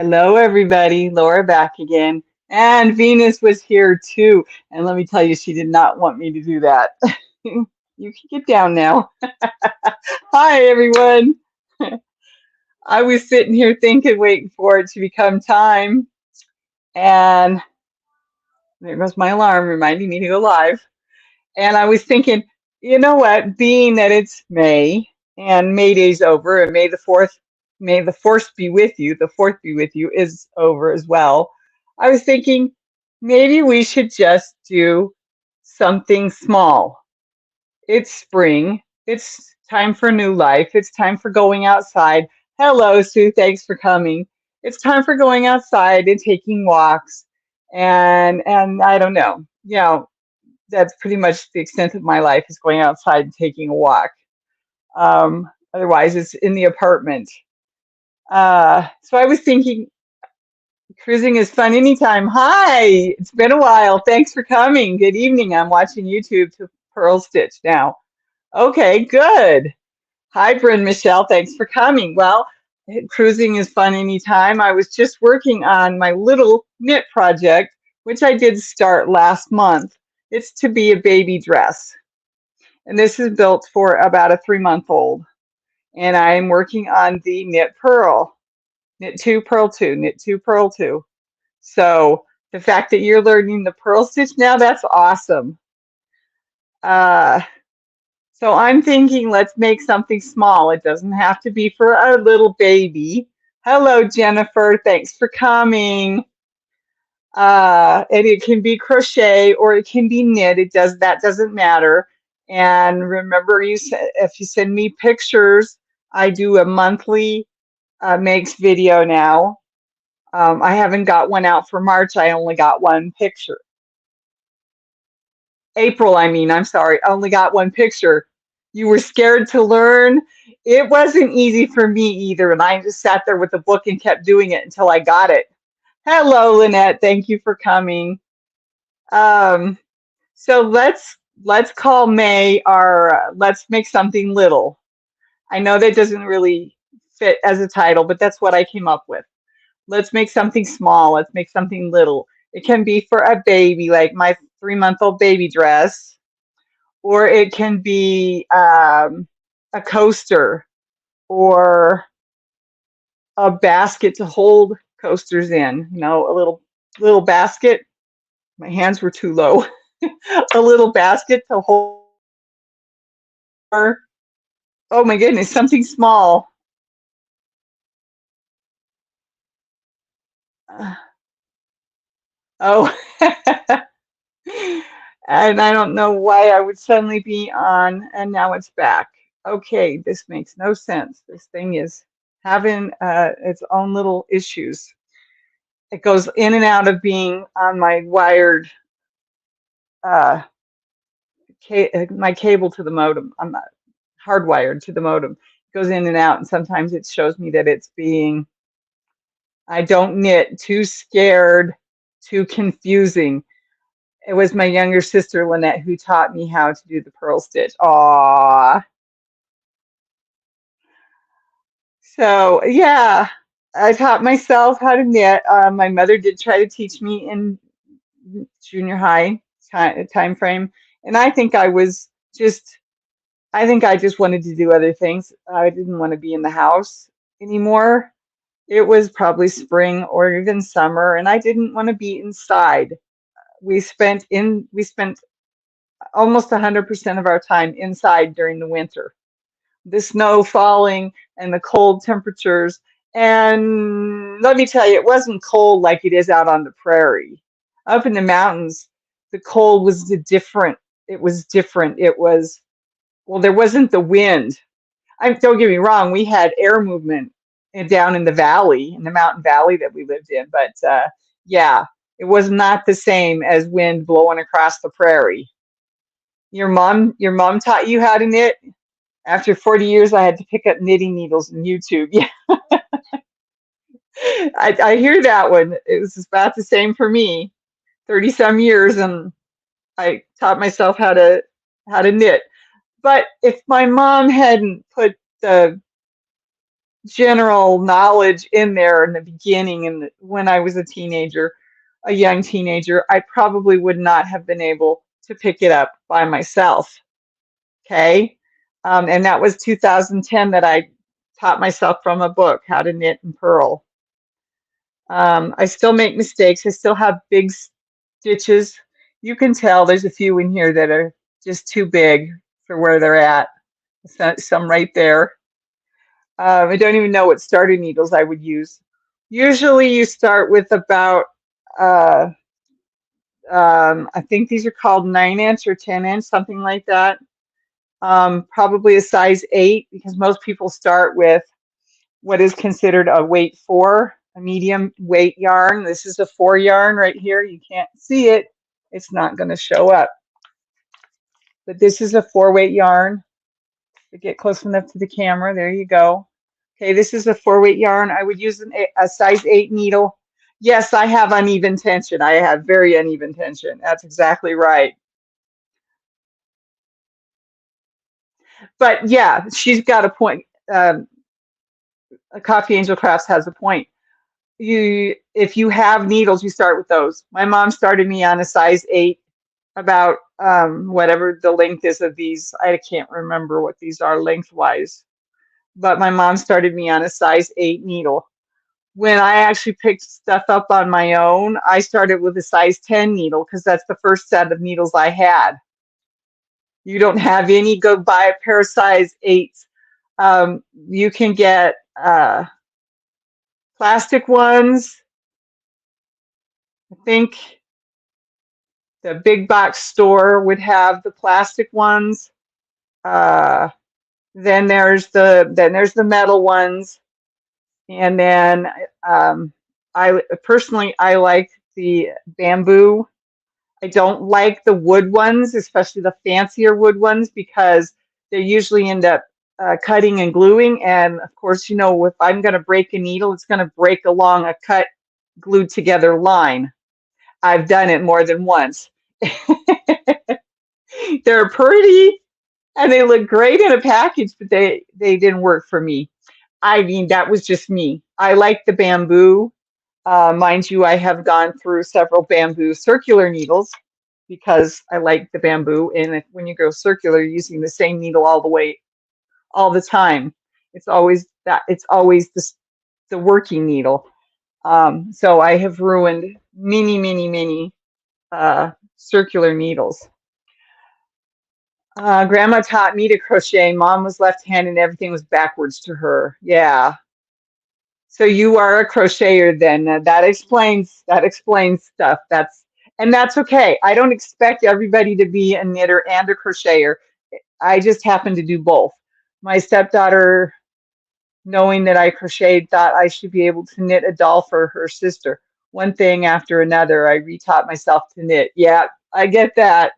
Hello, everybody. Laura back again. And Venus was here too. And let me tell you, she did not want me to do that. You can get down now. Hi, everyone. I was sitting here thinking, waiting for it to become time. And there goes my alarm reminding me to go live. And I was thinking, you know what? Being that it's May and May Day's over and May the fourth be with you, the fourth be with you is over as well. I was thinking maybe we should just do something small. It's spring. It's time for new life. It's time for going outside. Hello, Sue. Thanks for coming. It's time for going outside and taking walks. And I don't know. That's pretty much the extent of my life is going outside and taking a walk. Otherwise, it's in the apartment. So I was thinking, cruising is fun anytime. Hi, it's been a while. Thanks for coming. Good evening. I'm watching YouTube to Pearl Stitch now. Okay, good. Hi, Bryn Michelle. Thanks for coming. Well, cruising is fun anytime. I was just working on my little knit project, which I did start last month. It's to be a baby dress. And this is built for about a 3-month-old. And I'm working on the knit purl, knit two, purl two, knit two, purl two. So the fact that you're learning the purl stitch now, that's awesome. Uh, so I'm thinking let's make something small. It doesn't have to be for a little baby. Hello, Jennifer. Thanks for coming. And it can be crochet or it can be knit. That doesn't matter. And remember, if you send me pictures, I do a monthly makes video now. I haven't got one out for March. I only got one picture. April, I mean, I'm sorry. I only got one picture. You were scared to learn. It wasn't easy for me either. And I just sat there with the book and kept doing it until I got it. Hello, Lynette. Thank you for coming. So let's call May our let's make something little. I know that doesn't really fit as a title, but that's what I came up with. Let's make something small. Let's make something little. It can be for a baby, like my 3-month-old baby dress, or it can be a coaster or a basket to hold coasters in. You know, a little basket. My hands were too low. A little basket to hold. Oh my goodness, something small. Oh, and I don't know why I would suddenly be on, and now it's back. Okay, this makes no sense. This thing is having its own little issues. It goes in and out of being on my wired, uh, my cable to the modem. I'm not hardwired to the modem. It goes in and out, and sometimes it shows me that it's being, I don't knit, too scared, too confusing. It was my younger sister, Lynette, who taught me how to do the purl stitch. Aww. So, yeah, I taught myself how to knit. My mother did try to teach me in junior high time frame. And I think I just wanted to do other things. I didn't want to be in the house anymore. It was probably spring or even summer, and I didn't want to be inside. We spent almost 100% of our time inside during the winter. The snow falling and the cold temperatures. And let me tell you, it wasn't cold like it is out on the prairie. Up in the mountains, the cold was different. It was different. Well, there wasn't the wind. Don't get me wrong, we had air movement down in the valley, in the mountain valley that we lived in. But yeah, it was not the same as wind blowing across the prairie. Your mom taught you how to knit? After 40 years, I had to pick up knitting needles and YouTube. Yeah, I hear that one. It was about the same for me. 30 some years, and I taught myself how to knit. But if my mom hadn't put the general knowledge in there in the beginning, and when I was a teenager, a young teenager, I probably would not have been able to pick it up by myself. Okay. And that was 2010 that I taught myself from a book, How to Knit and Purl. I still make mistakes. I still have big stitches. You can tell there's a few in here that are just too big for where they're at. Some right there. I don't even know what starter needles I would use. Usually you start with about, uh, I think these are called 9-inch or 10-inch, something like that. Probably a size 8 because most people start with what is considered a weight 4, a medium weight yarn. This is a 4 yarn right here. You can't see it. It's not going to show up. But this is a 4 weight yarn. To get close enough to the camera, there you go. Okay, this is a 4 weight yarn. I would use a size 8 needle. Yes, I have uneven tension. I have very uneven tension. That's exactly right. But yeah, she's got a point. Coffee Angel Crafts has a point. If you have needles, you start with those. My mom started me on a size 8, about whatever the length is of these. I can't remember what these are lengthwise, but my mom started me on a size 8 needle. When I actually picked stuff up on my own, I started with a size 10 needle because that's the first set of needles I had. You don't have any, go buy a pair of size 8s. You can get plastic ones. I think the big box store would have the plastic ones. Then there's the metal ones, and then I personally I like the bamboo. I don't like the wood ones, especially the fancier wood ones, because they usually end up cutting and gluing. And of course, you know, if I'm going to break a needle, it's going to break along a cut, glued together line. I've done it more than once. They're pretty and they look great in a package, but they didn't work for me. I mean, that was just me. I like the bamboo. Mind you, I have gone through several bamboo circular needles because I like the bamboo. And when you go circular, you're using the same needle all the way, all the time. It's always that. It's always the working needle. So I have ruined many, many, many circular needles. Grandma taught me to crochet. Mom was left-handed and everything was backwards to her. Yeah. So you are a crocheter then. That explains stuff. That's okay. I don't expect everybody to be a knitter and a crocheter. I just happen to do both. My stepdaughter, knowing that I crocheted, thought I should be able to knit a doll for her sister. One thing after another, I retaught myself to knit. Yeah, I get that.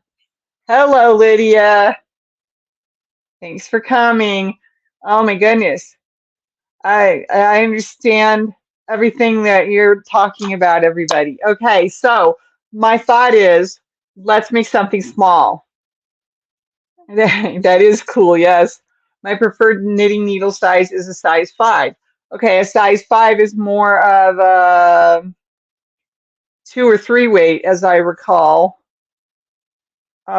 Hello, Lydia. Thanks for coming. Oh my goodness. I understand everything that you're talking about, everybody. Okay, so my thought is let's make something small. That is cool, yes. My preferred knitting needle size is a size 5. Okay, a size 5 is more of a 2 or 3 weight, as I recall,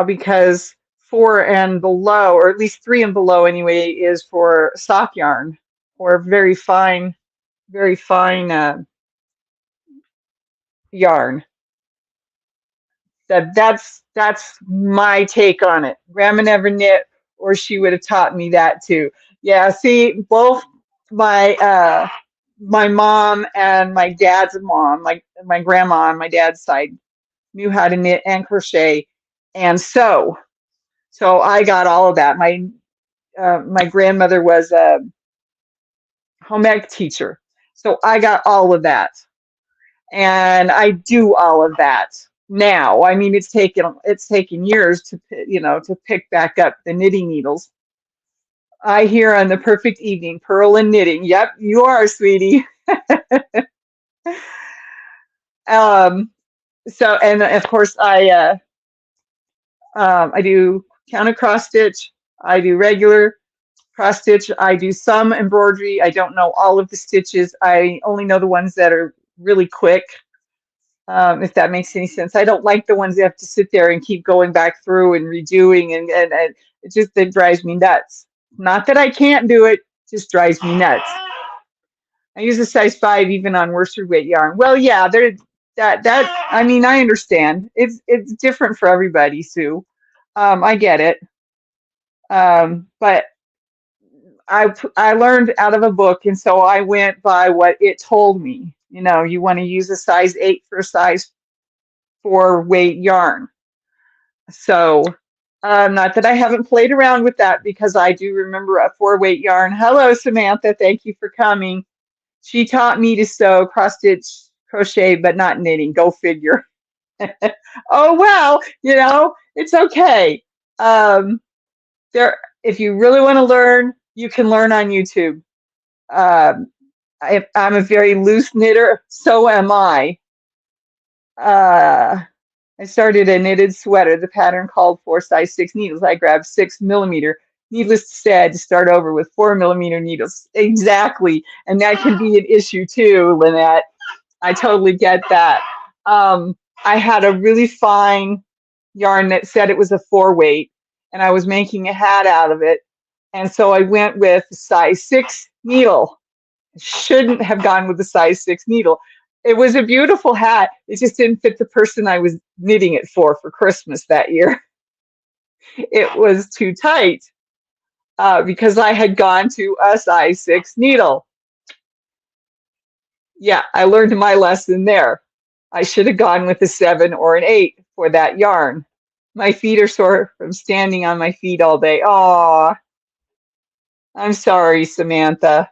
because 4 and below, or at least 3 and below anyway, is for sock yarn or very fine yarn. That's my take on it. Grandma never knit, or she would have taught me that too. Yeah, see, both my mom and my dad's mom, like my grandma on my dad's side, knew how to knit and crochet and sew. So I got all of that. My grandmother was a home ec teacher, so I got all of that. And I do all of that now. I mean, it's taken years to pick back up the knitting needles. I hear on the perfect evening, purl and knitting. Yep, you are, sweetie. Um, so, and of course, I do counter cross stitch. I do regular. cross stitch. I do some embroidery. I don't know all of the stitches. I only know the ones that are really quick, if that makes any sense. I don't like the ones that have to sit there and keep going back through and redoing, and it drives me nuts. Not that I can't do it, just drives me nuts. I use a size 5 even on worsted weight yarn. Well, yeah, I mean, I understand. It's different for everybody, Sue. I get it. But I learned out of a book, and so I went by what it told me. You know, you want to use a size 8 for a size 4 weight yarn. So, not that I haven't played around with that, because I do remember a 4 weight yarn. Hello, Samantha. Thank you for coming. She taught me to sew, cross stitch, crochet, but not knitting. Go figure. Oh, well, you know, it's okay. If you really want to learn, you can learn on YouTube. Um, I'm a very loose knitter, so am I. I started a knitted sweater. The pattern called for size 6 needles. I grabbed 6mm. Needless to say, I had to start over with 4mm needles. Exactly. And that can be an issue too, Lynette. I totally get that. I had a really fine yarn that said it was a 4 weight, and I was making a hat out of it. And so I went with size 6 needle. Shouldn't have gone with the size 6 needle. It was a beautiful hat. It just didn't fit the person I was knitting it for Christmas that year. It was too tight because I had gone to a size 6 needle. Yeah, I learned my lesson there. I should have gone with a 7 or an 8 for that yarn. My feet are sore from standing on my feet all day. Aw, I'm sorry, Samantha.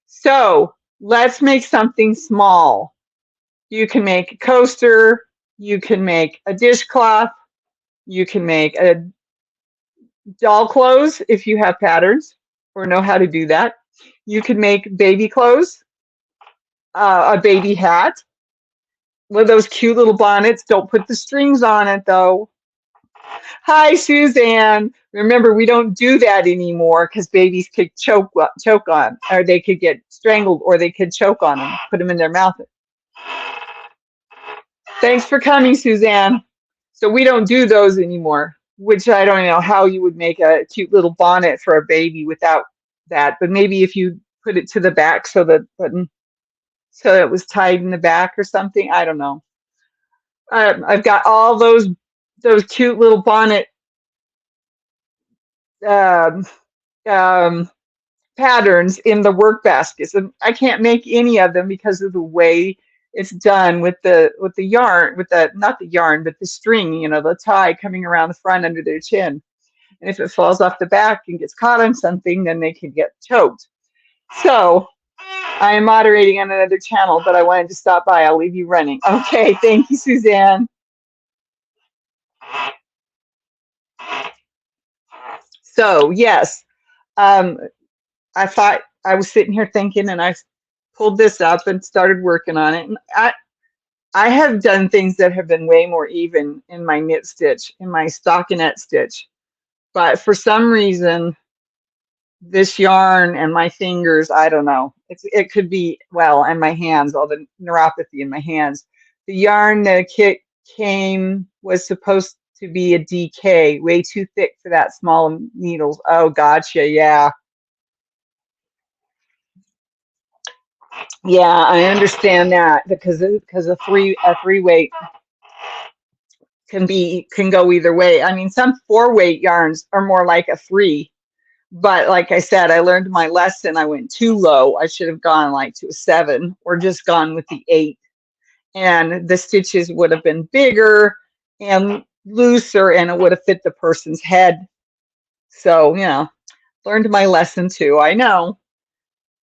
So let's make something small. You can make a coaster, you can make a dishcloth, you can make a doll clothes if you have patterns or know how to do that. You can make baby clothes, a baby hat, one of those cute little bonnets. Don't put the strings on it though. Hi, Suzanne. Remember, we don't do that anymore because babies could choke on, or they could get strangled, or they could choke on them, put them in their mouth. Thanks for coming, Suzanne. So we don't do those anymore, which I don't know how you would make a cute little bonnet for a baby without that. But maybe if you put it to the back so that it was tied in the back or something. I don't know. I've got all those cute little bonnet um, patterns in the work baskets, and I can't make any of them because of the way it's done with the yarn, with the, not the yarn, but the string, you know, the tie coming around the front under their chin. And if it falls off the back and gets caught on something, then they can get choked. So I am moderating on another channel, but I wanted to stop by. I'll leave you running. Okay, thank you, Suzanne. So yes, I thought, I was sitting here thinking, and I pulled this up and started working on it. And I have done things that have been way more even in my knit stitch, in my stockinette stitch. But for some reason, this yarn and my fingers, I don't know. It could be, well, and my hands, all the neuropathy in my hands. The yarn the kit came was supposed to be a DK, way too thick for that small needles. Oh, gotcha, yeah. Yeah, I understand that because a 3 weight can go either way. I mean, some 4 weight yarns are more like a 3, but like I said, I learned my lesson. I went too low. I should have gone like to a 7 or just gone with the 8, and the stitches would have been bigger and looser, and it would have fit the person's head. So, you know, learned my lesson too. I know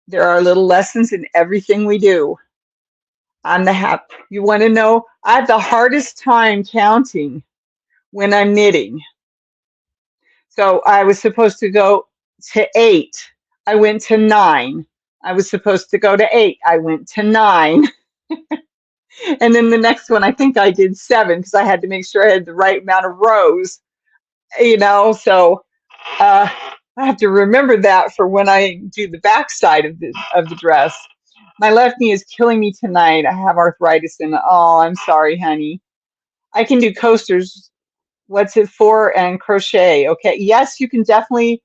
there are little lessons in everything we do. On the you want to know, I have the hardest time counting when I'm knitting. So I was supposed to go to 8. I went to 9. I was supposed to go to 8. I went to 9. And then the next one, I think I did 7 because I had to make sure I had the right amount of rows, you know. So I have to remember that for when I do the back side of the dress. My left knee is killing me tonight. I have arthritis and oh, I'm sorry, honey. I can do coasters. What's it for? And crochet. Okay. Yes, you can definitely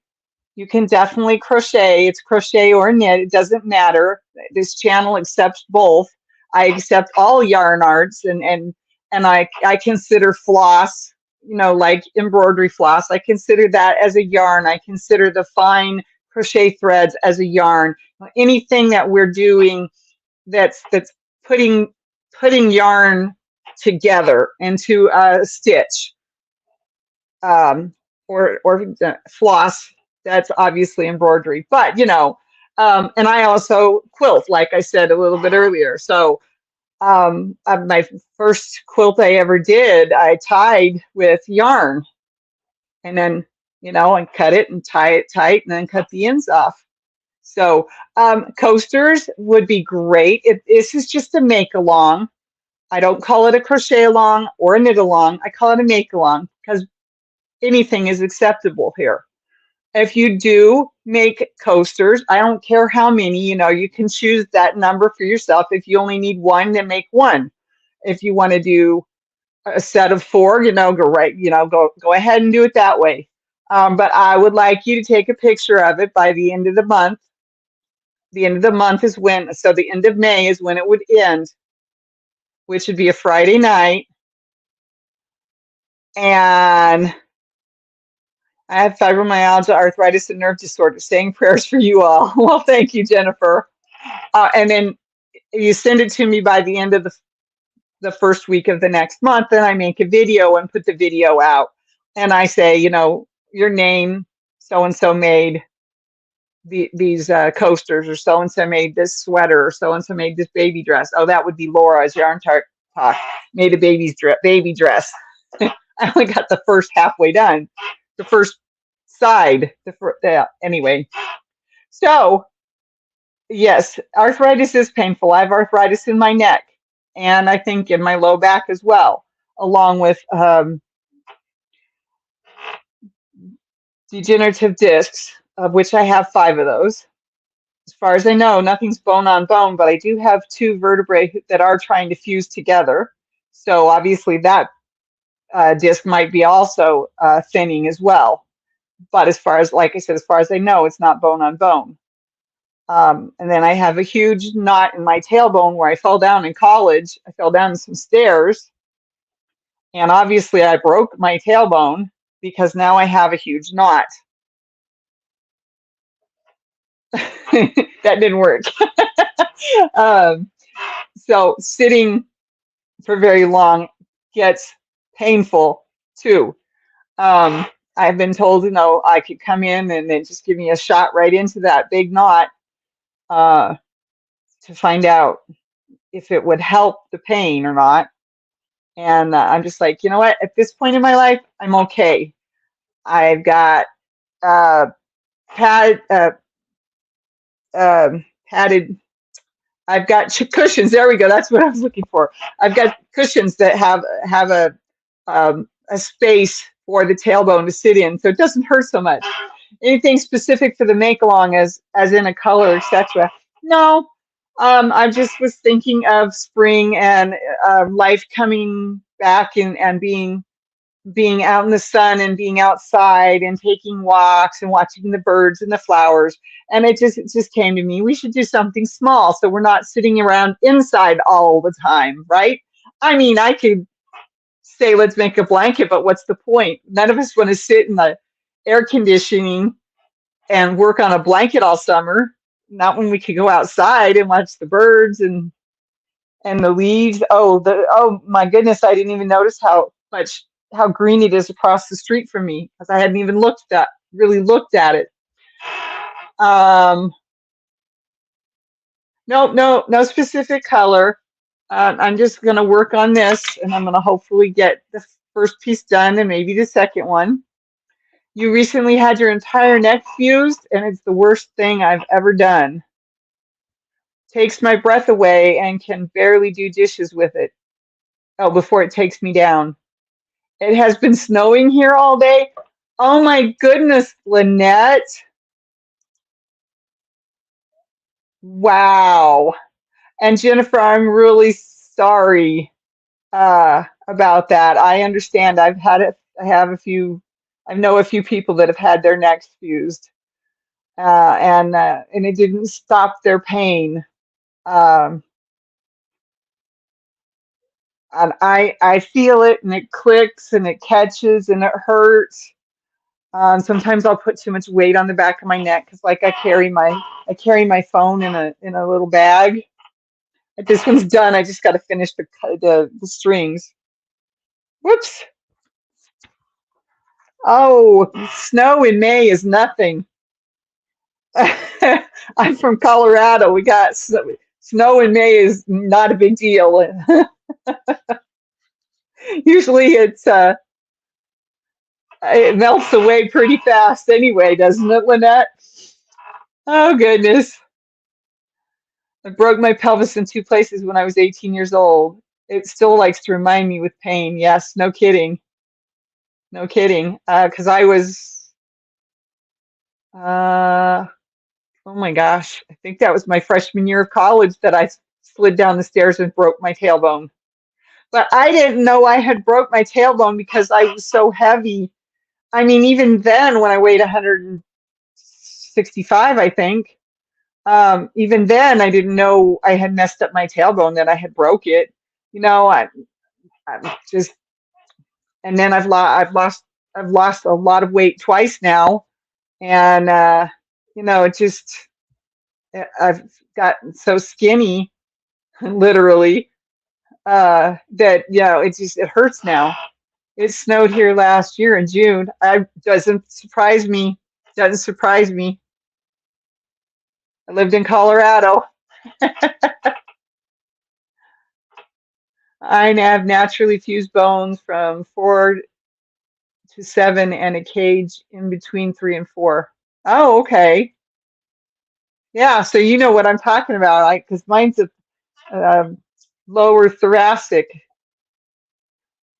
crochet. It's crochet or knit. It doesn't matter. This channel accepts both. I accept all yarn arts and I consider floss, like embroidery floss. I consider that as a yarn. I consider the fine crochet threads as a yarn. Anything that we're doing that's putting yarn together into a stitch, or floss, that's obviously embroidery. But and I also quilt, like I said a little bit earlier. So my first quilt I ever did, I tied with yarn, and then and cut it and tie it tight, and then cut the ends off. So coasters would be great. This is just a make along. I don't call it a crochet along or a knit along. I call it a make along because anything is acceptable here. If you do make coasters, I don't care how many, you can choose that number for yourself. If you only need one, then make one. If you want to do a set of four, go ahead and do it that way. But I would like you to take a picture of it by the end of the month. The end of the month is so the end of May is when it would end, which would be a Friday night. And I have fibromyalgia, arthritis, and nerve disorder. Saying prayers for you all. Well, thank you, Jennifer. And then you send it to me by the end of the first week of the next month, and I make a video and put the video out. And I say, your name, so-and-so made these coasters, or so-and-so made this sweater, or so-and-so made this baby dress. Oh, that would be Laura's Yarn Talk, made a baby dress. I only got the first halfway done. The first side, anyway. So yes, arthritis is painful. I have arthritis in my neck, and I think in my low back as well, along with degenerative discs, of which I have 5 of those. As far as I know, nothing's bone on bone, but I do have 2 vertebrae that are trying to fuse together. So obviously that disc might be also thinning as well. But like I said, as far as I know, it's not bone on bone. And then I have a huge knot in my tailbone where I fell down in college. I fell down some stairs, and obviously I broke my tailbone because now I have a huge knot. That didn't work. So sitting for very long gets painful too. I've been told, I could come in and then just give me a shot right into that big knot to find out if it would help the pain or not. And I'm just like, you know what? At this point in my life, I'm okay. I've got padded. I've got cushions. There we go. That's what I was looking for. I've got cushions that have a space for the tailbone to sit in, so it doesn't hurt so much. Anything specific for the make along, as in a color, etc.? No. I just was thinking of spring and life coming back and being out in the sun and being outside and taking walks and watching the birds and the flowers. And it just came to me, we should do something small so we're not sitting around inside all the time, right? I mean, I could say, let's make a blanket, but what's the point? None of us want to sit in the air conditioning and work on a blanket all summer. Not when we could go outside and watch the birds and the leaves. Oh my goodness, I didn't even notice how green it is across the street from me, because I hadn't even really looked at it. No specific color. I'm just going to work on this, and I'm going to hopefully get the first piece done and maybe the second one. You recently had your entire neck fused, and it's the worst thing I've ever done. Takes my breath away and can barely do dishes with it. Oh, before it takes me down. It has been snowing here all day. Oh my goodness, Lynette. Wow. And Jennifer, I'm really sorry about that. I understand. I've had it. I have a few. I know a few people that have had their necks fused, and it didn't stop their pain. Um, and I feel it, and it clicks, and it catches, and it hurts. Sometimes I'll put too much weight on the back of my neck because, like, I carry my phone in a little bag. But this one's done. I just got to finish the strings. Whoops. Oh, snow in May is nothing. I'm from Colorado. We got snow in May is not a big deal. Usually it melts away pretty fast anyway, doesn't it, Lynette? Oh goodness. I broke my pelvis in two places when I was 18 years old. It still likes to remind me with pain. Yes, no kidding. No kidding. Because I was, uh, oh my gosh, I think that was my freshman year of college that I slid down the stairs and broke my tailbone. But I didn't know I had broke my tailbone because I was so heavy. I mean, even then, when I weighed 165, I think, even then, I didn't know I had messed up my tailbone, that I had broke it. You know, I'm just, and then I've lost a lot of weight twice now, and it just, I've gotten so skinny, literally, that it hurts now. It snowed here last year in June. I doesn't surprise me. Doesn't surprise me. I lived in Colorado. I have naturally fused bones from 4 to 7 and a cage in between 3 and 4. Oh, okay. Yeah, so you know what I'm talking about. Because mine's a um, lower thoracic.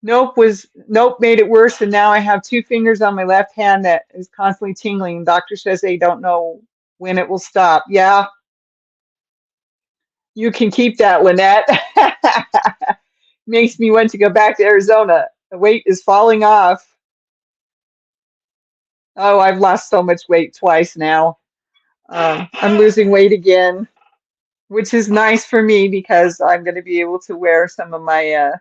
Nope made it worse, and now I have two fingers on my left hand that is constantly tingling. Doctor says they don't know when it will stop. Yeah, you can keep that, Lynette. Makes me want to go back to Arizona. The weight is falling off. Oh, I've lost so much weight twice now. I'm losing weight again, which is nice for me because I'm going to be able to wear some of my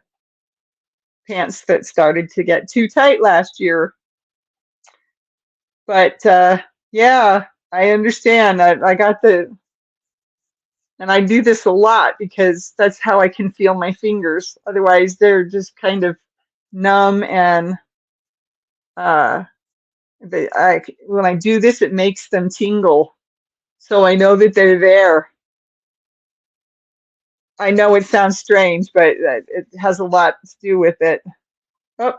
pants that started to get too tight last year. But yeah, I understand. I got and I do this a lot because that's how I can feel my fingers. Otherwise, they're just kind of numb, and uh, when I do this, it makes them tingle. So I know that they're there. I know it sounds strange, but it has a lot to do with it. Oh,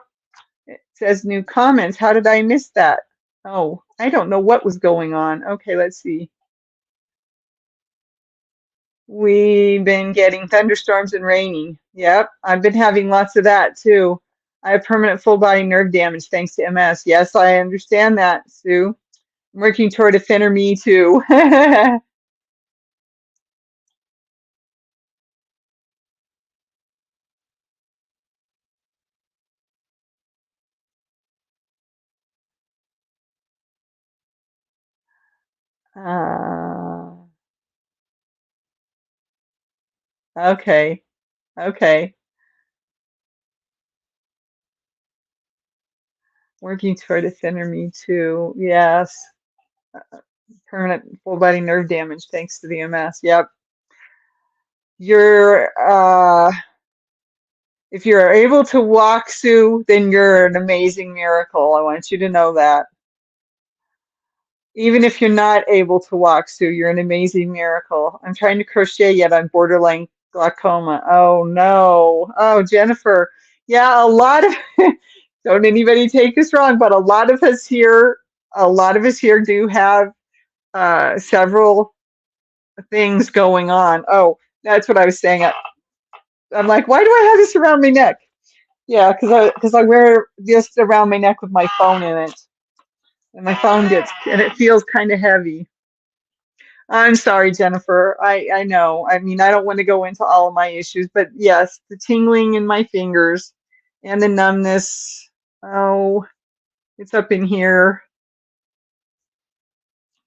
it says new comments. How did I miss that? Oh, I don't know what was going on. Okay, let's see. We've been getting thunderstorms and raining. Yep, I've been having lots of that too. I have permanent full body nerve damage thanks to MS. Yes, I understand that, Sue. I'm working toward a thinner me too. uh, okay, okay. Working toward a thinner me too. Yes. Permanent full body nerve damage thanks to the MS. Yep. You're if you're able to walk, Sue, then you're an amazing miracle. I want you to know that. Even if you're not able to walk, Sue, you're an amazing miracle. I'm trying to crochet yet I'm borderline glaucoma. Oh no. Oh, Jennifer. Yeah, a lot of don't anybody take this wrong, but a lot of us here do have several things going on. Oh, that's what I was saying. I'm like, why do I have this around my neck? Yeah, because I wear this around my neck with my phone in it. and my phone gets, and it feels kind of heavy. I'm sorry, Jennifer. I know. I mean, I don't want to go into all of my issues, but yes, the tingling in my fingers and the numbness. Oh, it's up in here.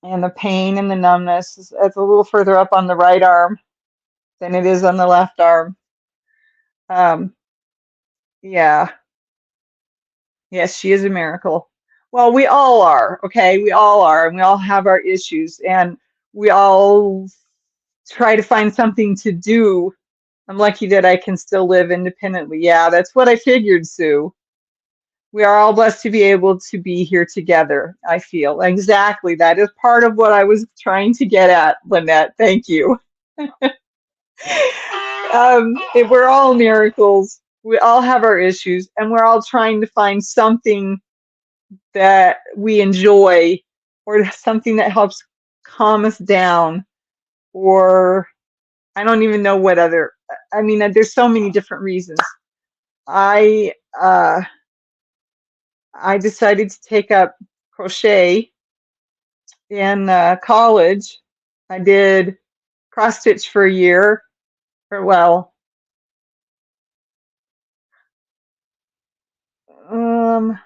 And the pain and the numbness is it's a little further up on the right arm than it is on the left arm. Um, yeah. Yes, she is a miracle. Well, we all are, okay? We all are, and we all have our issues, and we all try to find something to do. I'm lucky that I can still live independently. Yeah, that's what I figured, Sue. We are all blessed to be able to be here together, I feel. Exactly. That is part of what I was trying to get at, Lynette. Thank you. We're all miracles. We all have our issues, and we're all trying to find something that we enjoy or something that helps calm us down, or I don't even know what other, I mean, there's so many different reasons. I uh, I decided to take up crochet in college. I did cross stitch for a year, or well, um,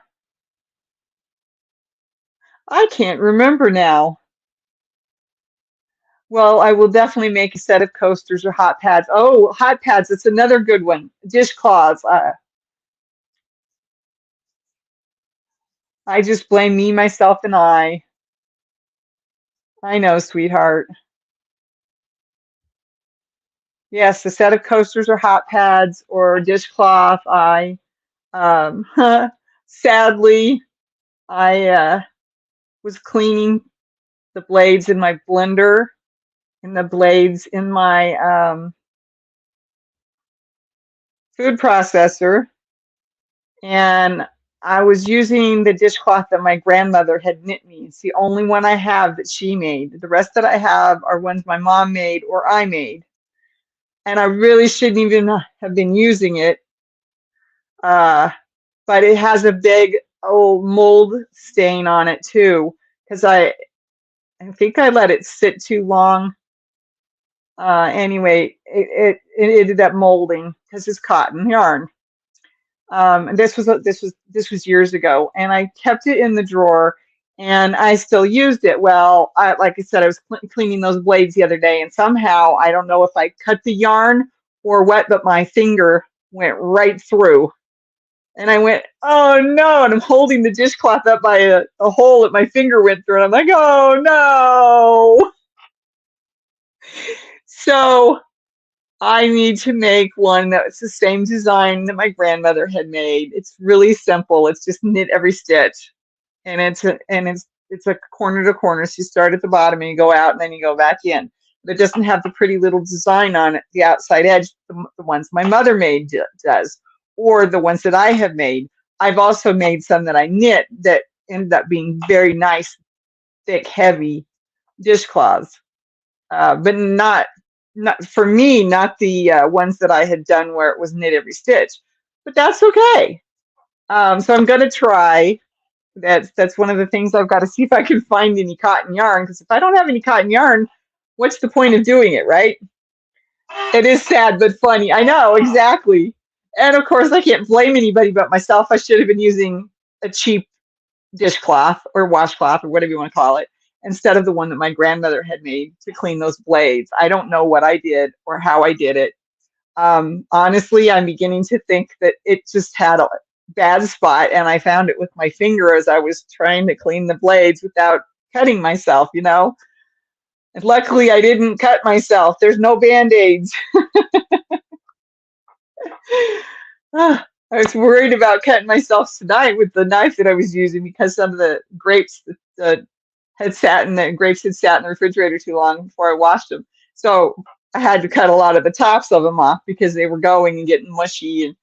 I can't remember now. Well, I will definitely make a set of coasters or hot pads. Oh, hot pads, that's another good one. Dishcloths. I just blame me, myself, and I. I know, sweetheart. Yes, a set of coasters or hot pads or dishcloth. Um, sadly, I was cleaning the blades in my blender and the blades in my food processor, and I was using the dishcloth that my grandmother had knit me. It's the only one I have that she made. The rest that I have are ones my mom made or I made. And I really shouldn't even have been using it, uh, but it has a big old mold stain on it too, because I think I let it sit too long. Anyway, it ended up molding because it's cotton yarn. And this was years ago, and I kept it in the drawer, and I still used it. Well, like I said, I was cleaning those blades the other day, and somehow I don't know if I cut the yarn or what, but my finger went right through, and I went, oh no! And I'm holding the dishcloth up by a hole that my finger went through, and I'm like, oh no! So I need to make one that's the same design that my grandmother had made. It's really simple. It's just knit every stitch, and it's a corner to corner. So you start at the bottom and you go out, and then you go back in. But it doesn't have the pretty little design on it, the outside edge, the ones my mother made does, or the ones that I have made. I've also made some that I knit that ended up being very nice, thick, heavy dishcloths, but not for me, not the ones that I had done where it was knit every stitch, but that's okay. So I'm gonna try. That's one of the things I've got to see if I can find any cotton yarn, because if I don't have any cotton yarn, what's the point of doing it, right? It is sad but funny. I know, exactly. And of course, I can't blame anybody but myself. I should have been using a cheap dishcloth or washcloth or whatever you want to call it, instead of the one that my grandmother had made to clean those blades. I don't know what I did or how I did it. Honestly, I'm beginning to think that it just had a bad spot, and I found it with my finger as I was trying to clean the blades without cutting myself, you know? And luckily, I didn't cut myself. There's no band-aids. I was worried about cutting myself tonight with the knife that I was using, because some of the grapes that grapes had sat in the refrigerator too long before I washed them. So I had to cut a lot of the tops of them off because they were going and getting mushy.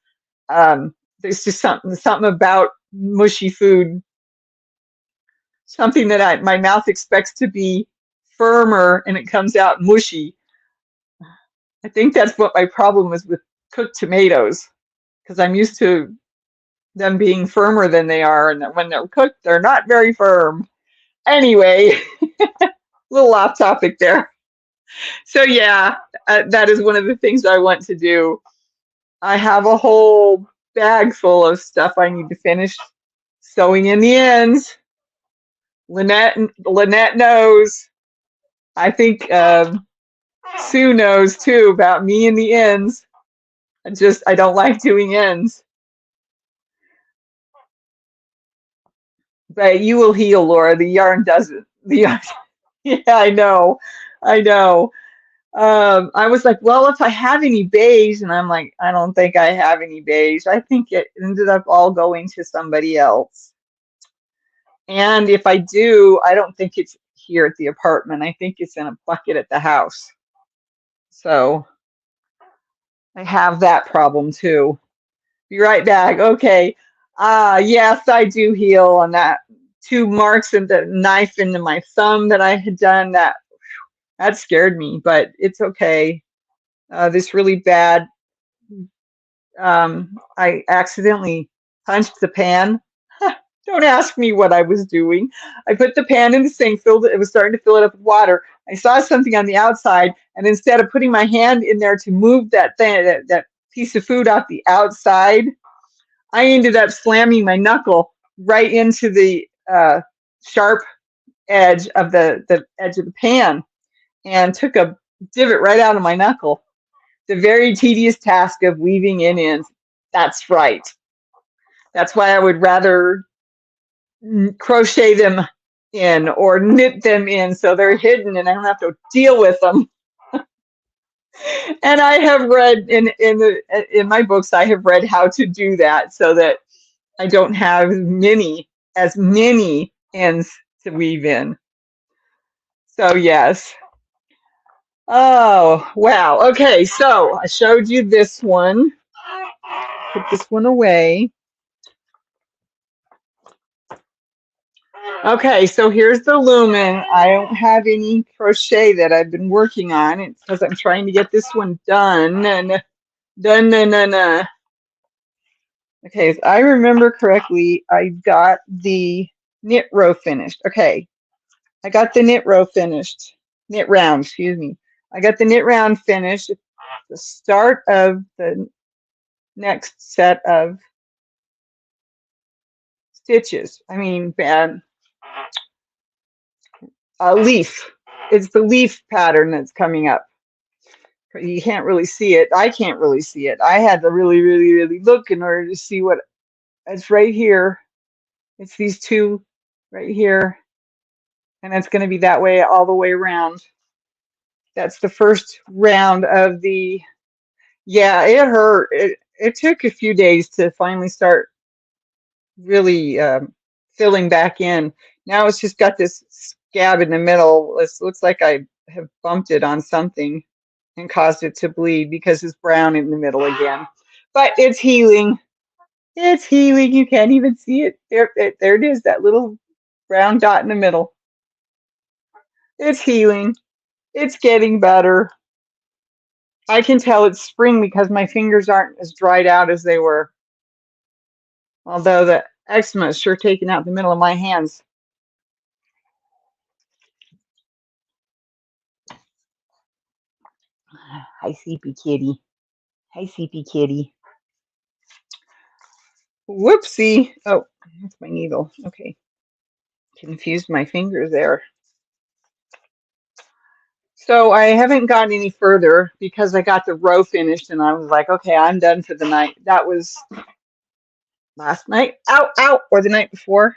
And there's just something about mushy food, something that my mouth expects to be firmer, and it comes out mushy. I think that's what my problem is with cooked tomatoes, because I'm used to them being firmer than they are, and that when they're cooked, they're not very firm. Anyway, little off topic there. So yeah, that is one of the things I want to do. I have a whole bag full of stuff I need to finish sewing in the ends. Lynette knows. I think Sue knows too about me and the ends. I don't like doing ends. But you will heal, Laura. The yarn doesn't. The yarn, yeah, I know. I know. I was like, well, if I have any beige, and I'm like, I don't think I have any beige. I think it ended up all going to somebody else. And if I do, I don't think it's here at the apartment. I think it's in a bucket at the house. So I have that problem too. Be right back. Okay. Yes, I do heal on that. 2 marks and the knife into my thumb that I had done. That scared me, but it's okay. This really bad. I accidentally punched the pan. Don't ask me what I was doing. I put the pan in the sink, filled it. It was starting to fill it up with water. I saw something on the outside, and instead of putting my hand in there to move that thing, that piece of food off the outside, I ended up slamming my knuckle right into the sharp edge of the edge of the pan and took a divot right out of my knuckle. The very tedious task of weaving in ends. That's right. That's why I would rather crochet them in or knit them in so they're hidden and I don't have to deal with them. And I have read in my books, I have read how to do that so that I don't have as many ends to weave in. So yes. Oh, wow. Okay, so I showed you this one. Put this one away. Okay, so here's the lumen. I don't have any crochet that I've been working on. It's because I'm trying to get this one done. And done. Okay, if I remember correctly, I got the knit row finished. Okay, I got the knit row finished. Knit round, excuse me. I got the knit round finished at the start of the next set of stitches. I mean, a leaf. It's the leaf pattern that's coming up. You can't really see it. I can't really see it. I had to really, really, really look in order to see what it's right here. It's these two right here. And it's going to be that way all the way around. That's the first round of the, yeah, it hurt. It took a few days to finally start really filling back in. Now it's just got this scab in the middle. It looks like I have bumped it on something and caused it to bleed because it's brown in the middle again. But it's healing. It's healing. You can't even see it. There it is, that little brown dot in the middle. It's healing. It's getting better. I can tell it's spring because my fingers aren't as dried out as they were. Although the eczema is sure taking out the middle of my hands. Hi, Sleepy Kitty. Hi, Sleepy Kitty. Whoopsie. Oh, that's my needle. Okay. Confused my fingers there. So I haven't gotten any further because I got the row finished and I was like, okay, I'm done for the night. That was last night. Ow, or the night before.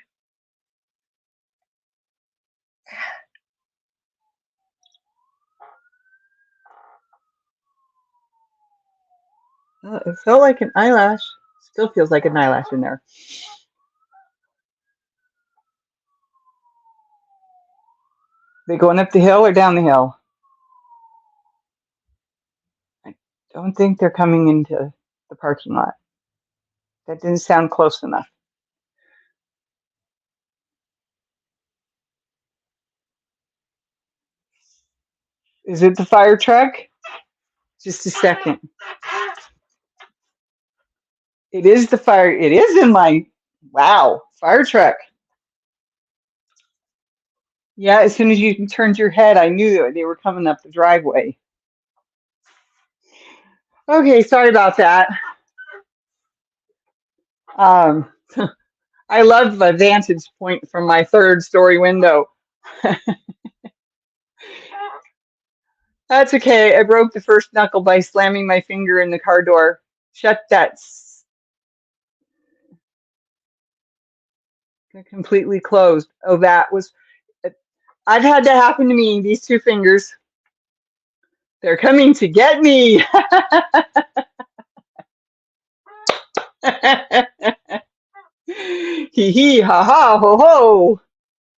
Oh, it felt like an eyelash. Still feels like an eyelash in there. They going up the hill or down the hill? I don't think they're coming into the parking lot. That didn't sound close enough. Is it the fire truck? Just a second. It is the fire. It is in my, wow, fire truck. Yeah, as soon as you turned your head, I knew that they were coming up the driveway. Okay, sorry about that. Um, I love the vantage point from my third story window. That's okay. I broke the first knuckle by slamming my finger in the car door. Shut that completely closed. Oh, that was. I've had that happen to me. These two fingers. They're coming to get me. Hee hee ha ha ho ho.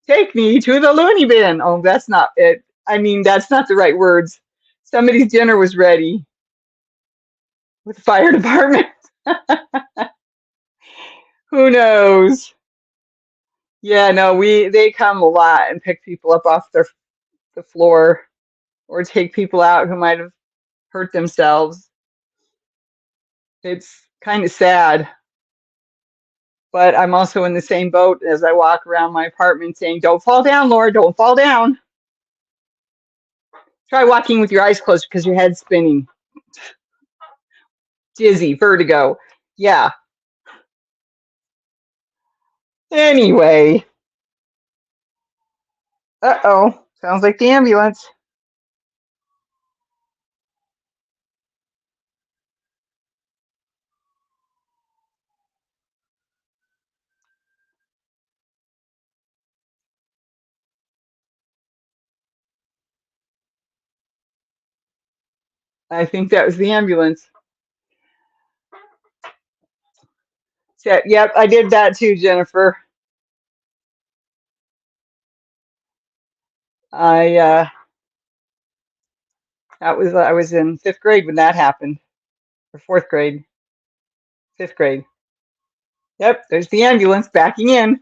Take me to the loony bin. Oh, that's not it. I mean, that's not the right words. Somebody's dinner was ready with the fire department. Who knows? Yeah, no, they come a lot and pick people up off the floor or take people out who might have hurt themselves. It's kind of sad, but I'm also in the same boat as I walk around my apartment saying, "Don't fall down, Laura, don't fall down." Try walking with your eyes closed because your head's spinning. Dizzy, vertigo. Yeah. Anyway. Uh-oh. Sounds like the ambulance. I think that was the ambulance. So, yep, I did that too, Jennifer. I I was in fifth grade when that happened, or fourth grade, fifth grade. Yep, there's the ambulance backing in.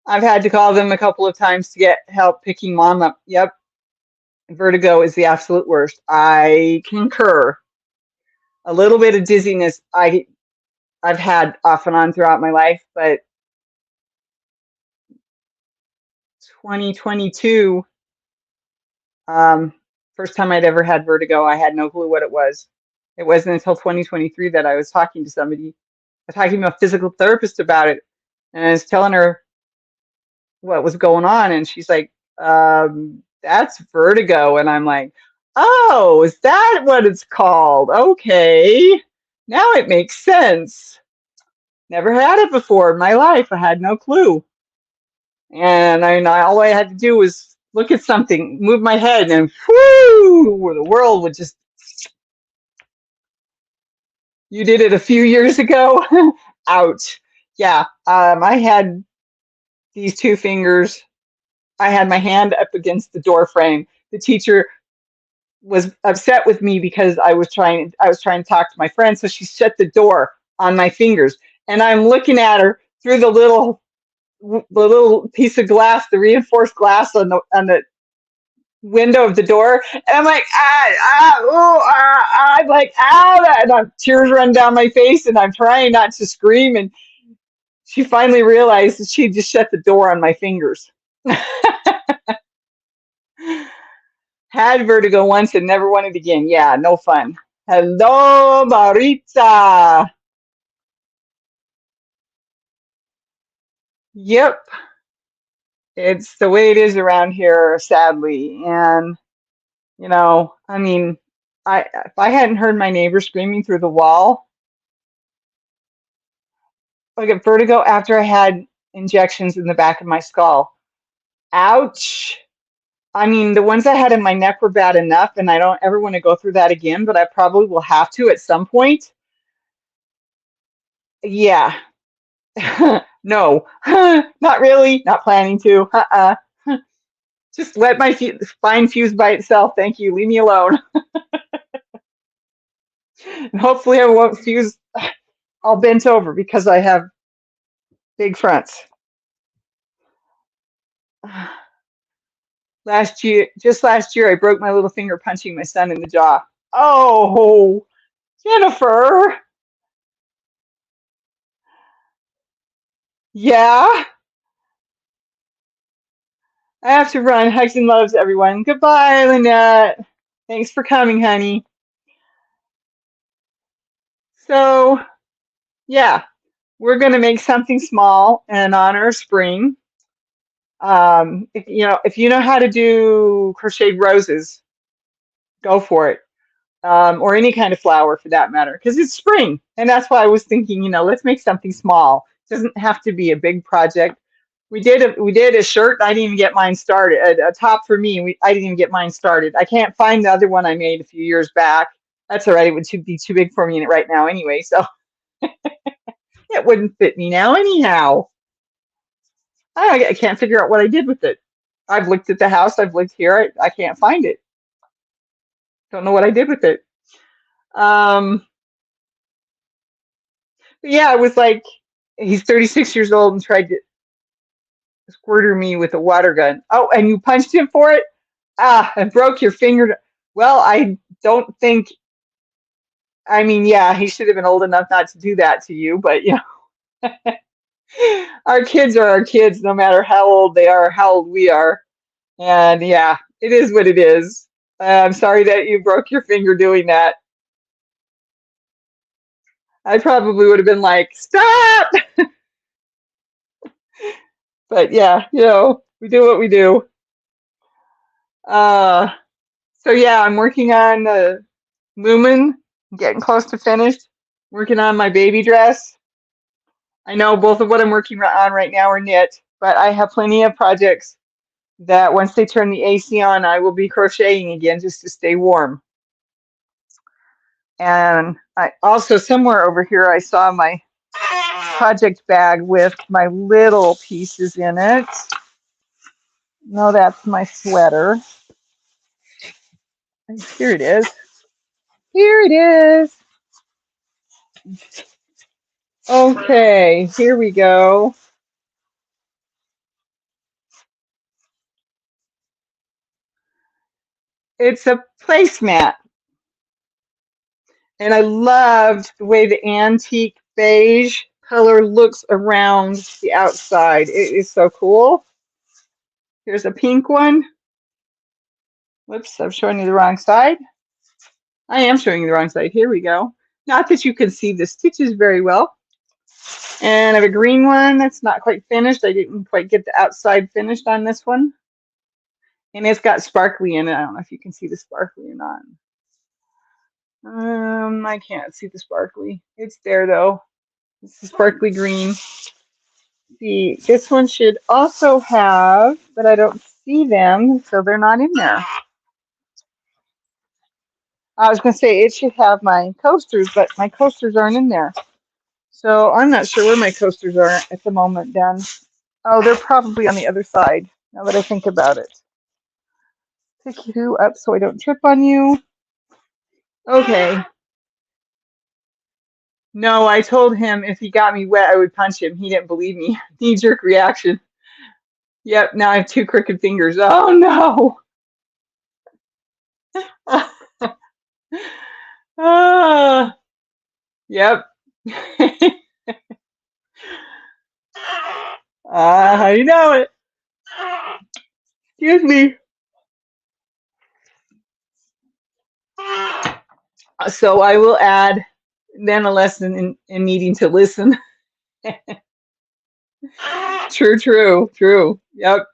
I've had to call them a couple of times to get help picking mom up. Yep, vertigo is the absolute worst. I concur. A little bit of dizziness I've had off and on throughout my life, but 2022, um, first time I'd ever had vertigo, I had no clue what it was. It wasn't until 2023 that I was talking to somebody, I was talking to a physical therapist about it, and I was telling her what was going on, and she's like, that's vertigo. And I'm like, oh, is that what it's called? Okay, now it makes sense. Never had it before in my life. I had no clue. And all I had to do was look at something, move my head, and whoo, the world would just. You did it a few years ago? Ouch. Yeah, I had these two fingers. I had my hand up against the door frame. The teacher was upset with me because I was trying to talk to my friend, so she shut the door on my fingers. And I'm looking at her through the little piece of glass, the reinforced glass on the window of the door, and I'm like, I'm like, and tears run down my face, and I'm trying not to scream, and she finally realized that she just shut the door on my fingers. Had vertigo once and never wanted again. Yeah, no fun. Hello, Maritza. Yep, it's the way it is around here, sadly. And I mean, I if I hadn't heard my neighbor screaming through the wall, I get vertigo after I had injections in the back of my skull. Ouch. I mean, the ones I had in my neck were bad enough, and I don't ever want to go through that again, but I probably will have to at some point. Yeah. No, not really, not planning to. Just let my spine fuse by itself. Thank you. Leave me alone. And hopefully I won't fuse all bent over because I have big fronts. Just last year, I broke my little finger punching my son in the jaw. Oh, Jennifer. Yeah. I have to run. Hugs and loves, everyone. Goodbye, Lynette. Thanks for coming, honey. So, yeah, we're going to make something small in honor of spring. If you know how to do crocheted roses, go for it. Or any kind of flower for that matter, because it's spring. And that's why I was thinking, let's make something small. It doesn't have to be a big project. We did a shirt. I didn't even get mine started. A top for me. I didn't even get mine started. I can't find the other one I made a few years back. That's all right. It would be too big for me right now anyway. So it wouldn't fit me now anyhow. I can't figure out what I did with it. I've looked at the house. I've looked here. I can't find it. Don't know what I did with it. Um, but yeah, it was like he's 36 years old and tried to squirter me with a water gun. Oh, and you punched him for it? Ah, and broke your finger. Well, I don't think, I mean, yeah, he should have been old enough not to do that to you, but our kids are our kids, no matter how old they are, how old we are. And yeah, it is what it is. I'm sorry that you broke your finger doing that. I probably would have been like, stop! But yeah, we do what we do. Uh, so yeah, I'm working on the Lumen, getting close to finished. Working on my baby dress. I know both of what I'm working on right now are knit, but I have plenty of projects that once they turn the AC on, I will be crocheting again just to stay warm. And I also somewhere over here I saw my project bag with my little pieces in it. No, that's my sweater. Here it is. Here it is. Okay, here we go. It's a placemat. And I loved the way the antique beige color looks around the outside. It is so cool. Here's a pink one. Whoops, I'm showing you the wrong side. I am showing you the wrong side. Here we go. Not that you can see the stitches very well. And I have a green one that's not quite finished. I didn't quite get the outside finished on this one. And it's got sparkly in it. I don't know if you can see the sparkly or not. I can't see the sparkly. It's there though. It's sparkly green. This one should also have, but I don't see them, so they're not in there. I was going to say it should have my coasters, but my coasters aren't in there. So I'm not sure where my coasters are at the moment, Dan. Oh, they're probably on the other side, now that I think about it. Pick you up so I don't trip on you. Okay. No, I told him if he got me wet, I would punch him. He didn't believe me. Knee-jerk reaction. Yep, now I have two crooked fingers. Oh, no. Ah, yep. I know it. Excuse me. So I will add then a lesson in needing to listen. True, true, true. Yep.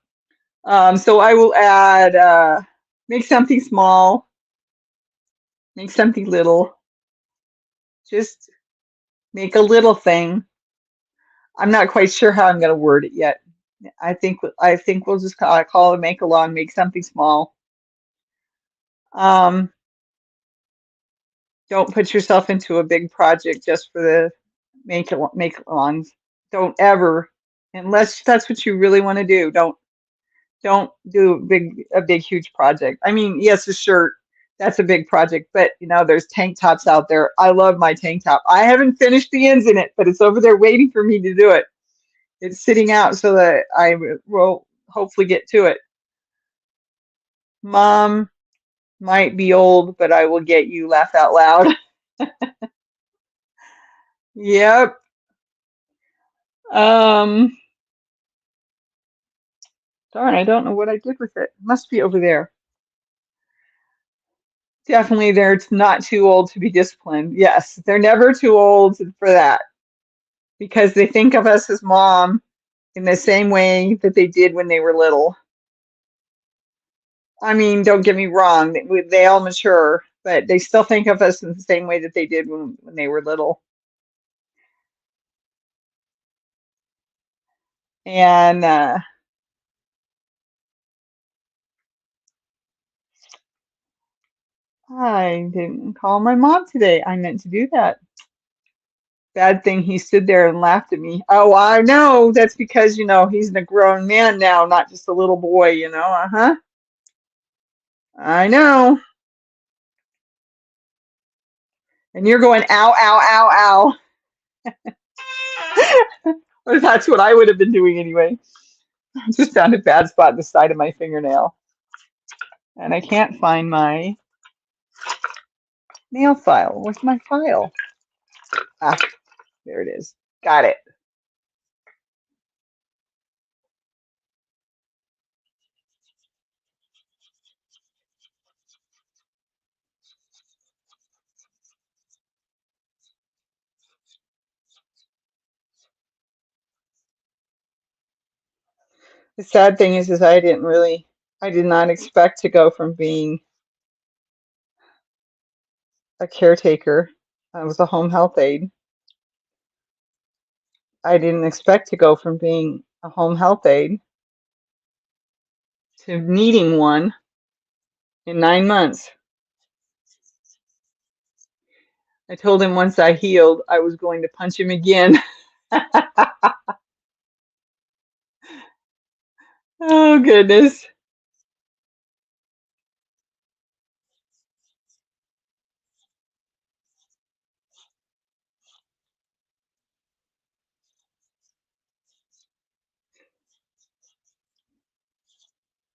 So I will add, make something small, make something little, just make a little thing. I'm not quite sure how I'm going to word it yet. I think we'll just call it make along, make something small. Don't put yourself into a big project just for the make alongs. Don't ever, unless that's what you really want to do. Don't do a big huge project. I mean, yes, a shirt, that's a big project, but there's tank tops out there. I love my tank top. I haven't finished the ends in it, but it's over there waiting for me to do it. It's sitting out so that I will hopefully get to it. Mom might be old, but I will get you. Laugh out loud. Yep. Um, Darn, I don't know what I did with it. Must be over there. Definitely, they're not too old to be disciplined. Yes, they're never too old for that because they think of us as mom in the same way that they did when they were little. I mean, don't get me wrong, they all mature, but they still think of us in the same way that they did when they were little. And I didn't call my mom today. I meant to do that. Bad thing he stood there and laughed at me. Oh, I know. That's because, he's a grown man now, not just a little boy, Uh-huh. I know. And you're going, ow, ow, ow, ow. Or that's what I would have been doing anyway. I just found a bad spot in the side of my fingernail. And I can't find my nail file. Where's my file? Ah, there it is. Got it. The sad thing is I did not expect to go from being a caretaker. I was a home health aide. I didn't expect to go from being a home health aide to needing one in 9 months. I told him once I healed, I was going to punch him again. Oh, goodness.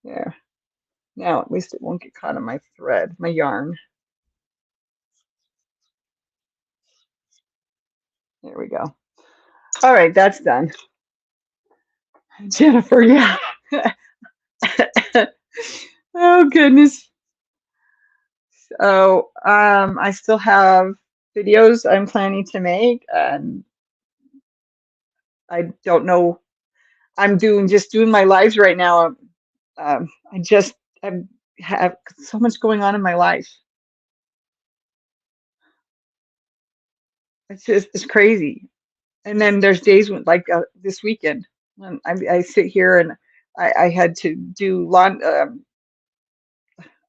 There. Now at least it won't get caught in my thread, my yarn. There we go. All right, that's done. Jennifer, yeah. Oh, goodness. So, I still have videos I'm planning to make, and I don't know. I'm just doing my lives right now. I have so much going on in my life. It's crazy. And then there's days when, like this weekend, when I sit here and I had to do lawn.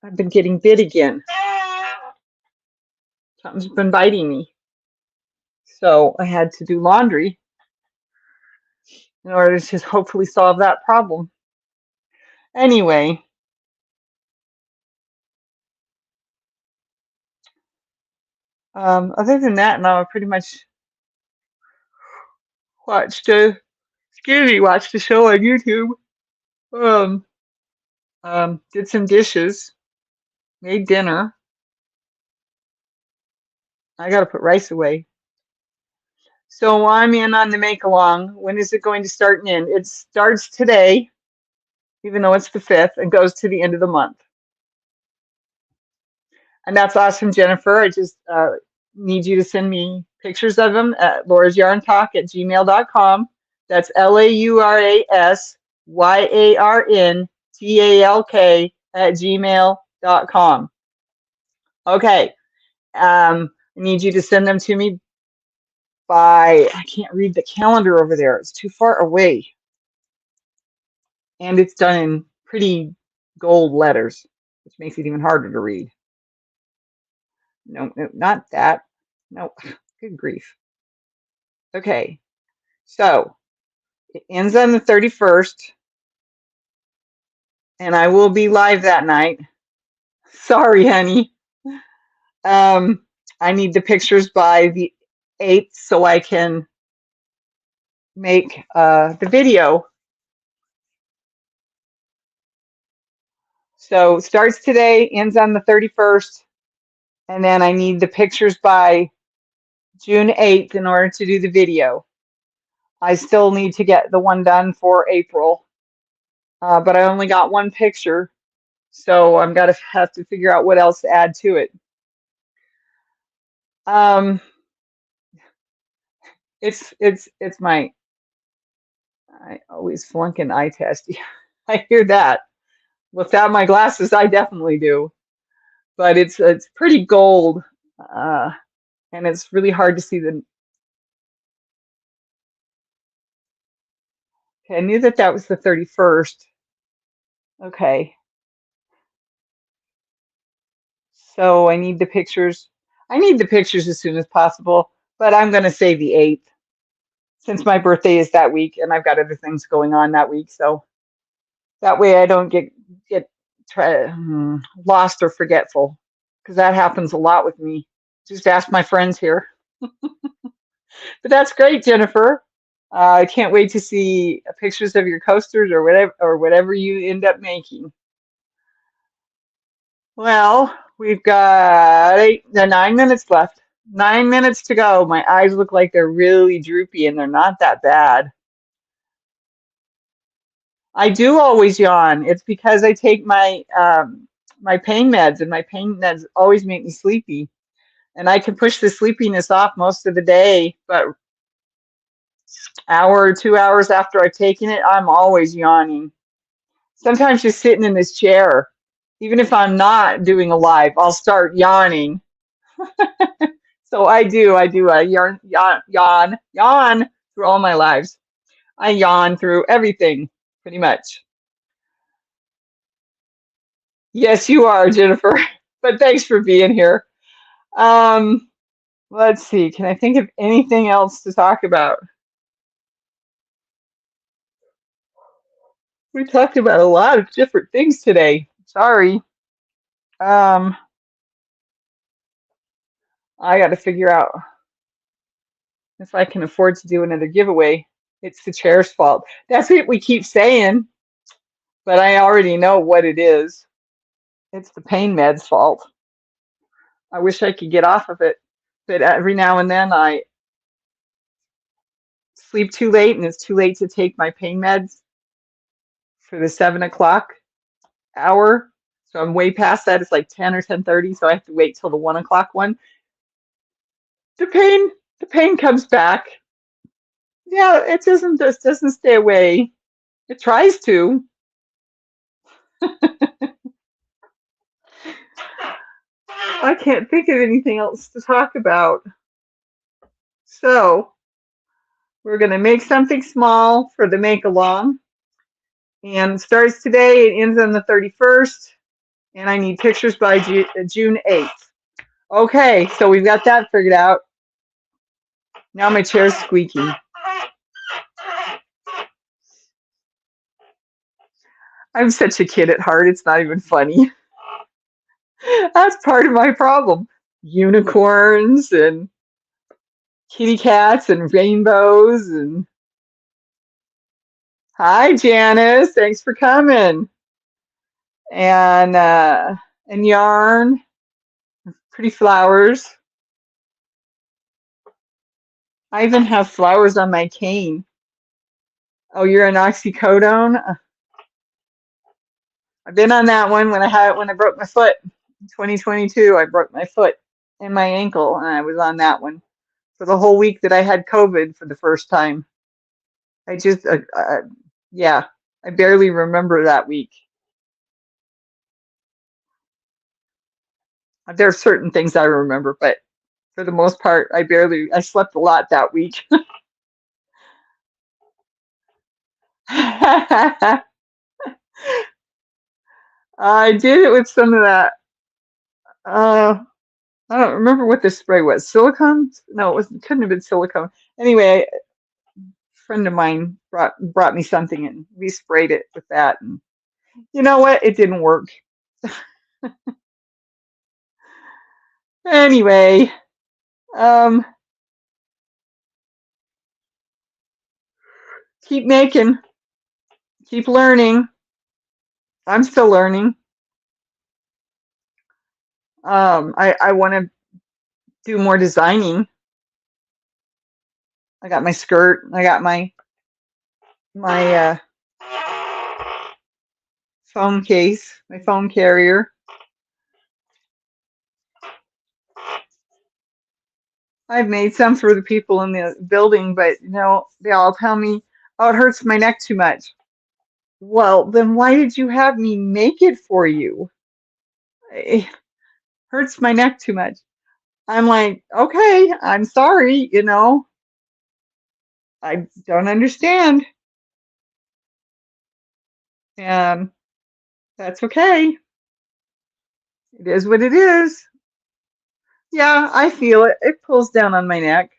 I've been getting bit again. Something's been biting me. So I had to do laundry in order to hopefully solve that problem. Anyway, other than that, now I pretty much watched watched a show on YouTube. Um, did some dishes, made dinner. I gotta put rice away. So I'm in on the make along. When is it going to start and end? It starts today, even though it's the 5th, and goes to the end of the month. And that's awesome, Jennifer. I just need you to send me pictures of them at laurasyarntalk@gmail.com. That's LaurasYarnTalk@gmail.com. Okay. I need you to send them to me by, I can't read the calendar over there. It's too far away. And it's done in pretty gold letters, which makes it even harder to read. No, not that. No, good grief. Okay, so it ends on the 31st, and I will be live that night. Sorry, honey. I need the pictures by the 8th so I can make the video. So it starts today, ends on the 31st, and then I need the pictures by June 8th in order to do the video. I still need to get the one done for April. but I only got one picture, so I'm gonna have to figure out what else to add to it. Um, it's my I always flunk an eye test. Yeah, I hear that. Without my glasses, I definitely do. But it's pretty gold, uh, and it's really hard to see the. Okay, I knew that that was the 31st. Okay, so I need the pictures. I need the pictures as soon as possible, but I'm going to say the 8th since my birthday is that week and I've got other things going on that week. So that way I don't get lost or forgetful because that happens a lot with me. Just ask my friends here. But that's great, Jennifer. I can't wait to see pictures of your coasters or whatever you end up making. Well, we've got 9 minutes left. 9 minutes to go. My eyes look like they're really droopy and they're not that bad. I do always yawn. It's because I take my pain meds and my pain meds always make me sleepy. And I can push the sleepiness off most of the day, but hour or 2 hours after I've taken it, I'm always yawning. Sometimes just sitting in this chair, even if I'm not doing a live, I'll start yawning. So I yawn through all my lives. I yawn through everything, pretty much. Yes, you are, Jennifer. But thanks for being here. Um, let's see. Can I think of anything else to talk about? We talked about a lot of different things today. Sorry. Um, I got to figure out if I can afford to do another giveaway. It's the chair's fault. That's what we keep saying, but I already know what it is. It's the pain med's fault. I wish I could get off of it, but every now and then I sleep too late and it's too late to take my pain meds for the 7 o'clock hour. So I'm way past that. It's like 10 or 10:30, so I have to wait till the 1 o'clock one. The pain, the pain comes back. Yeah, it doesn't just doesn't stay away. It tries to. I can't think of anything else to talk about. So we're gonna make something small for the make along. And starts today, it ends on the 31st. And I need pictures by June 8th. Okay, so we've got that figured out. Now my chair's squeaking. I'm such a kid at heart, it's not even funny. That's part of my problem. Unicorns and kitty cats and rainbows and hi Janice, thanks for coming. And yarn, pretty flowers. I even have flowers on my cane. Oh, you're an oxycodone? I've been on that one when I broke my foot. In 2022, I broke my foot and my ankle, and I was on that one for the whole week that I had COVID for the first time. I just, yeah, I barely remember that week. There are certain things I remember, but for the most part, I slept a lot that week. I did it with some of that. I don't remember what this spray was. Silicone? No, it couldn't have been silicone. Anyway, a friend of mine brought me something and we sprayed it with that. And you know what? It didn't work. Anyway, um, keep making, keep learning. I'm still learning. I want to do more designing. I got my skirt. I got my phone case, my phone carrier. I've made some for the people in the building, but you know, they all tell me, oh, it hurts my neck too much. Well, then why did you have me make it for you? It hurts my neck too much. I'm like, okay, I'm sorry, you know, I don't understand. And that's okay. It is what it is. Yeah, I feel it. It pulls down on my neck.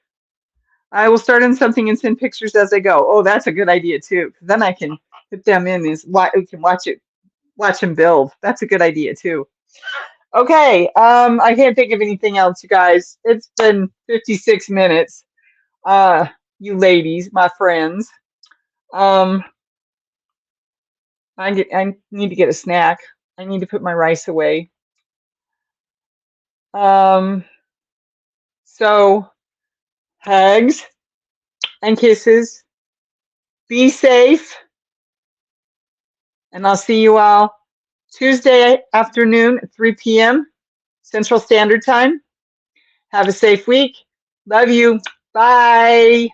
I will start on something and send pictures as I go. Oh, that's a good idea too. 'Cause then I can put them in. We can watch them build. That's a good idea too. Okay, I can't think of anything else, you guys. It's been 56 minutes. Uh, you ladies, my friends. Um, I need to get a snack. I need to put my rice away. Um, so hugs and kisses. Be safe, and I'll see you all Tuesday afternoon at 3 p.m. Central Standard Time. Have a safe week. Love you. Bye.